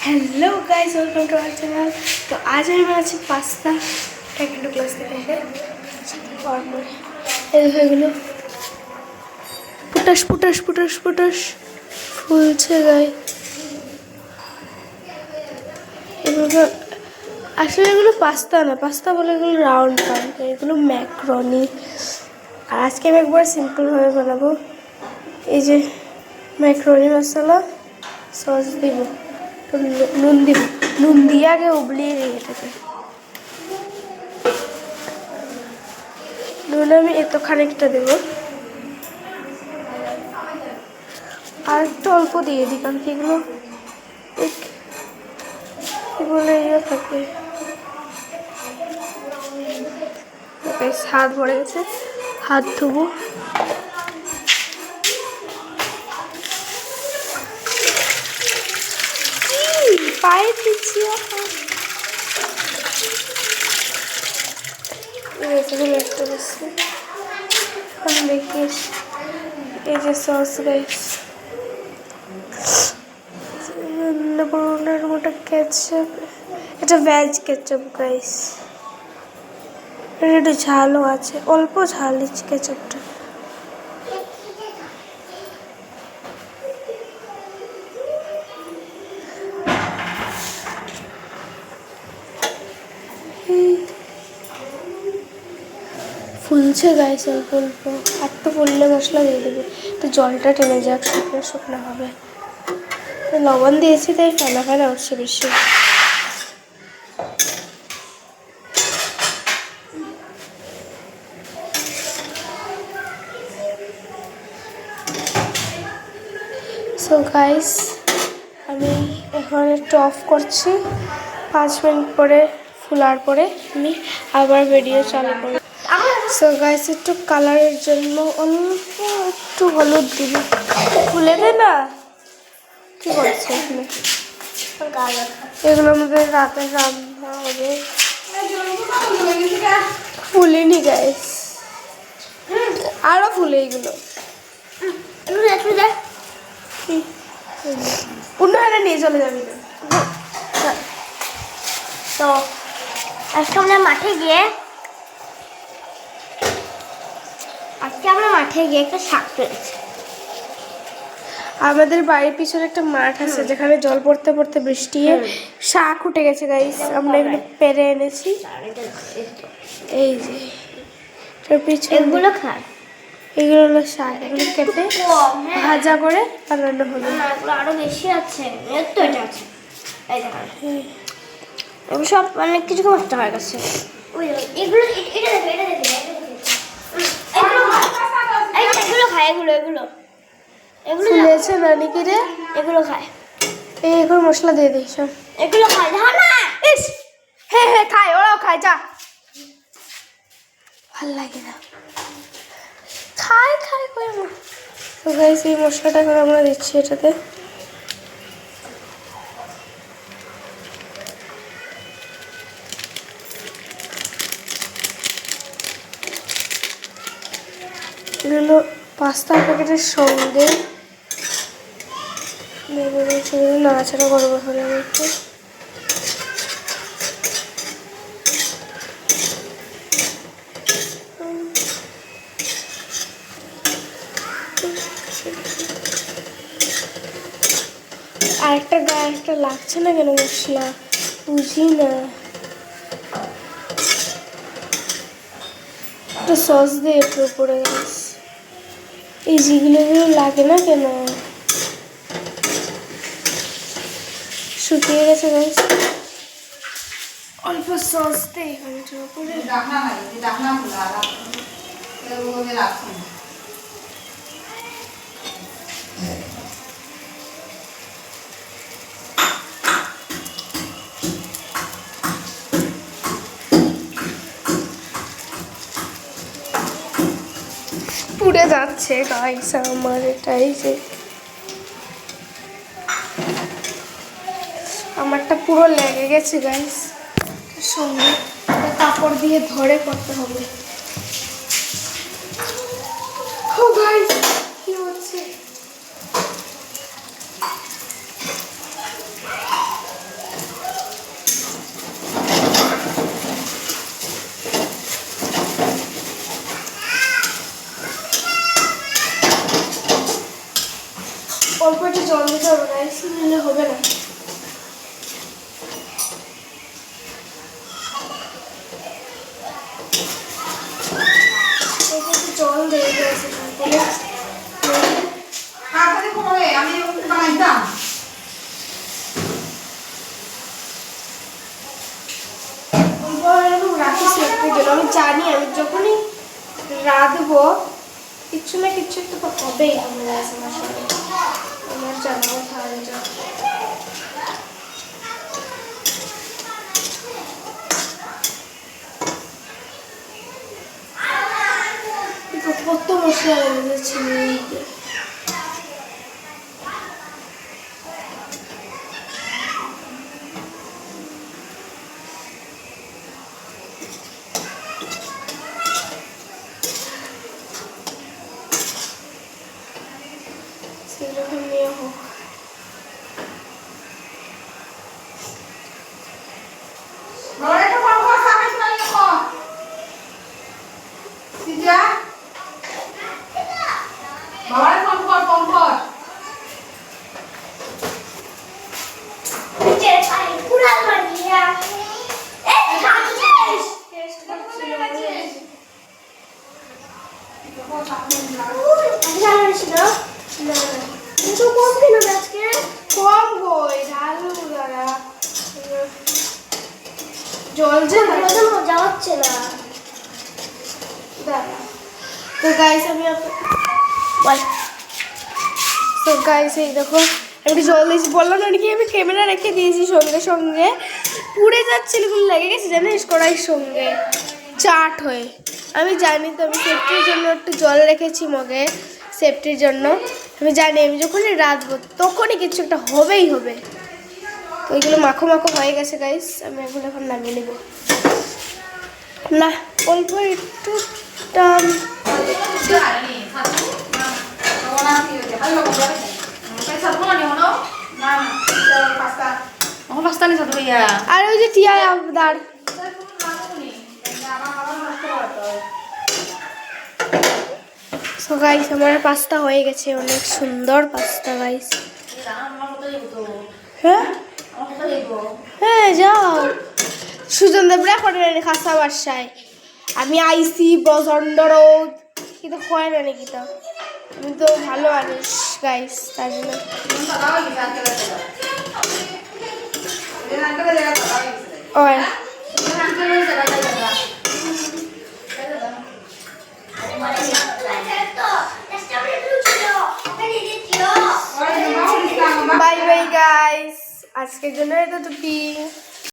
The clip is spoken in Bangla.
Hello guys, welcome to our channel. तो आज আমি বানাচ্ছি পাস্তা। টেকনিক ক্লাস থেকে এসে আর এগুলো পুটাস পুটাস পুটাস পুটাস ফুলছে গাই। এগুলো আসলে এগুলো পাস্তা না, পাস্তা বলে এগুলো রাউন্ড রাউন্ড, এগুলো ম্যাকরনি। আর আজকে আমি একবার সিম্পলভাবে বানাবো। এই যে ম্যাকরনি মশলা, সস দিব, নুন দিব, নুন দিয়ে আগে উবলিয়ে নিই এটাকে। নুন আমি এত খানিকটা দেবো, আর একটু অল্প দিয়ে দিই, কারণ কি এগুলো কি বলে ইয়ে থাকে। হাত ভরে গেছে, হাত ধুবো। পায়ে দিচ্ছি এখন দেখি। এই যে সস গাইস, বড়নের মতো কেচাপ, এটা ভেজ কেচাপ গাইস। এটা একটু ঝালও আছে, অল্প ঝাল দিচ্ছি কেচাপটা। ফুলছে গাইস অল্প অল্প, আর তো ফুললে মশলা দিয়ে দেবে, তো জলটা টেনে যাক, শুকনো শুকনো হবে। লবণ দিয়েছি তাই ফেনা ফেনা উঠছে বেশি। সো গাইস, আমি এখন একটু অফ করছি। 5 মিনিট পরে ফুলার পরে আমি আবার ভিডিও চালু করি। সো গাইস, একটু কালারের জন্য অল্প একটু হলুদ দিবি। ফুলে দে না, কি করছে এখানে? এগুলো আমাদের রাতের রান্না হবে। ফুলেনি গাইস, আরো ফুলে এগুলো। অন্য হাতে নিয়ে চলে যাবি না। তো আজকে আমরা মাঠে গিয়ে একটা শাক পেয়েছি। আমাদের বাড়ির পিছনে একটা মাঠ আছে, যেখানে জল পড়তে পড়তে বৃষ্টি শাক উঠে গেছে গাইস। আমরা এগুলো পেরে এনেছি। এই যে এগুলো খায়, এগুলো হলো শাক। এগুলো কেটে ভাজা করে বানানো হলো। এগুলো আরো বেশি আছে, তো এটা আছে। এই দেখেন, এগুলো সব অনেক কিছু নষ্ট হয়ে গেছে। এগুলো এটা দেখো, এটা দেখো, এগুলো খায়, এগুলো এগুলো এগুলো ফুলেছে নাকি রে? এগুলো খায়। এই এখন মশলা দিয়ে দিই সব। এগুলো খায় না না, ইস, হ্যাঁ হ্যাঁ খায়, ওরাও খায়। যা, ভাল লাগে না, খায় খায় করে। তো গাইস, এই মশলাটা এখন আমরা দিচ্ছি এটাতে। এগুলো পাস্তা প্যাকেটের সঙ্গে নাড়াচাড়া করবো। হলে একটু আরেকটা গায়ে একটা লাগছে না কেন মশলা, বুঝি না। একটু সস দিয়ে একটু উপরে গাছ, এই যেগুলো লাগে না কেন, শুকিয়ে গেছে গাছ। অল্প সস দিয়ে এখানটার উপরে পুড়ে যাচ্ছে গাইস আমার। এটাই যে আমারটা পুরো লেগে গেছে গাইস, সঙ্গে কাপড় দিয়ে ধরে করতে হবে। ও গাইস, কি হচ্ছে? নিলে হবে না। জল দিয়ে গেছে আমি বানাইতাম আমি জানি আমি যখনই রাঁধবো কিচ্ছু না কিচ্ছু একটা তো হবেই আমার সাথে আমার জানা কথা এটা। কত মশলা লেগেছে সেরকম নিয়ে হোক। কম গই ঢালু দাঁড়া জল যে মজা হচ্ছে না। দাঁড়া। তো গাইস আমি তো গাইস এই দেখো একটু জল দিয়েছি বললাম না কি আমি ক্যামেরা রেখে দিয়েছি সঙ্গে সঙ্গে পুড়ে যাচ্ছে এগুলো লেগে গেছে জানিস কড়াইয়ের সঙ্গে চাট হয়ে। আমি জানি তো আমি সেফটির জন্য একটু জল রেখেছি মগে সেফটির জন্য। আমি জানি আমি যখনই রাঁধবো তখনই কিছু একটা হবেই হবে। তো ওইগুলো মাখো মাখো হয়ে গেছে গাইস আমি এগুলো এখন নামিয়ে নেব না অল্প একটু টান আর ওই যে টিয়া আবদার সো গাইস আমার পাস্তা হয়ে গেছে অনেক সুন্দর পাস্তা গাইস। হ্যাঁ হ্যাঁ যাও সুজন দেবরা করে খাসা বাসায় আমি আইসি প্রচন্ড রোদ কিন্তু হয় না নাকি তো আমি তো ভালো মানুষ গাইস তার জন্য ওই বাই বাই গাইস আজকের জন্য এতটুকুই।